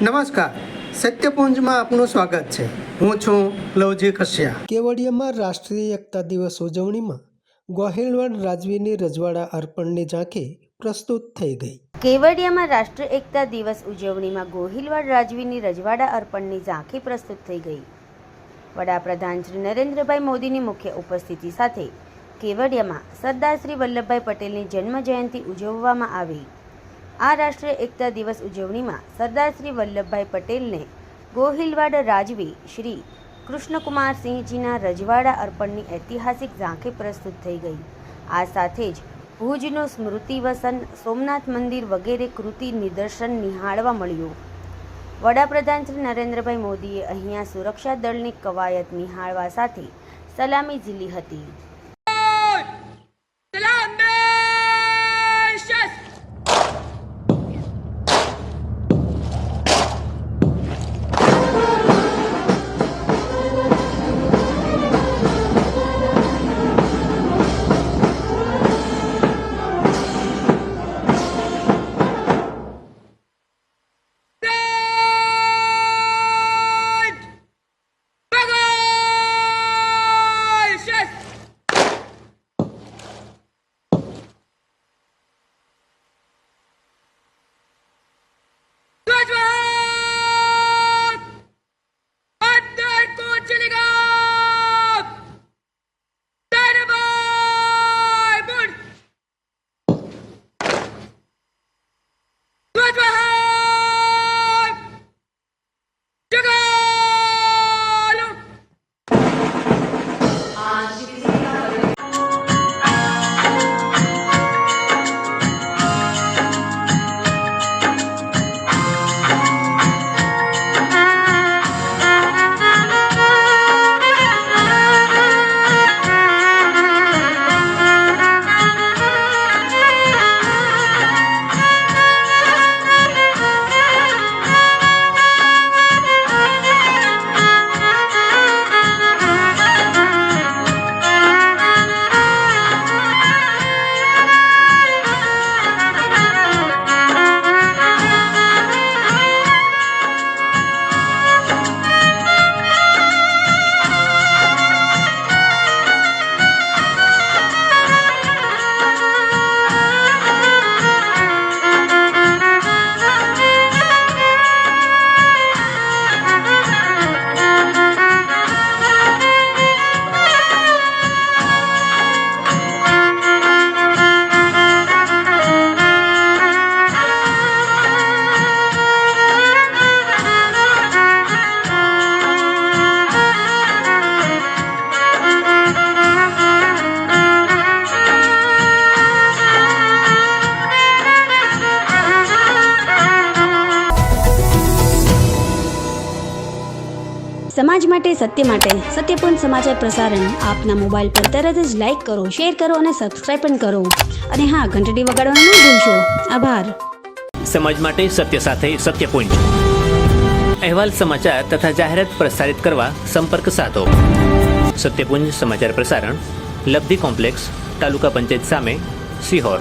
નમસ્કાર, સત્યપુંજમાં આપનું સ્વાગત છે. હું છું લવજી કશ્યા. કેવડિયામાં રાષ્ટ્રીય એકતા દિવસ ઉજવણીમાં ગોહિલવાડ રાજવીની રજવાડા અર્પણની ઝાંખી પ્રસ્તુત થઈ ગઈ. કેવડિયામાં રાષ્ટ્રીય એકતા દિવસ ઉજવણીમાં ગોહિલવાડ રાજવીની રજવાડા અર્પણની ઝાંખી પ્રસ્તુત થઈ ગઈ. વડાપ્રધાન શ્રી નરેન્દ્રભાઈ મોદીની મુખ્ય ઉપસ્થિતિ સાથે કેવડિયામાં સરદાર શ્રી વલ્લભભાઈ પટેલની જન્મ જયંતિ ઉજવવામાં આવી. આ રાષ્ટ્રીય એકતા દિવસ ઉજવણીમાં સરદાર શ્રી વલ્લભભાઈ પટેલને ગોહિલવાડ રાજવી શ્રી કૃષ્ણકુમારસિંહજીના રજવાડા અર્પણની ઐતિહાસિક ઝાંખી પ્રસ્તુત થઈ ગઈ. આ સાથે જ ભુજનું સ્મૃતિવસન, સોમનાથ મંદિર વગેરે કૃતિ નિદર્શન નિહાળવા મળ્યું. વડાપ્રધાન શ્રી નરેન્દ્રભાઈ મોદીએ અહીંયા સુરક્ષા દળની કવાયત નિહાળવા સાથે સલામી ઝીલી હતી. સમાજ માટે, સત્ય માટે, સત્યપૂર્ણ સમાચાર પ્રસારણ આપના મોબાઈલ પર તરત જ લાઈક કરો, શેર કરો અને સબસ્ક્રાઈબ પણ કરો. અને હા, ઘંટડી વગાડવાનું ન ભૂલશો. આભાર. સમાજ માટે સત્ય સાથે સત્યપુંજ. અહેવાલ, સમાચાર તથા જાહેરાત પ્રસારિત કરવા સંપર્ક સાધો. સત્યપુંજ સમાચાર પ્રસારણ, લબ્ધિ કોમ્પ્લેક્સ, તાલુકા પંચાયત સામે, સિહોર.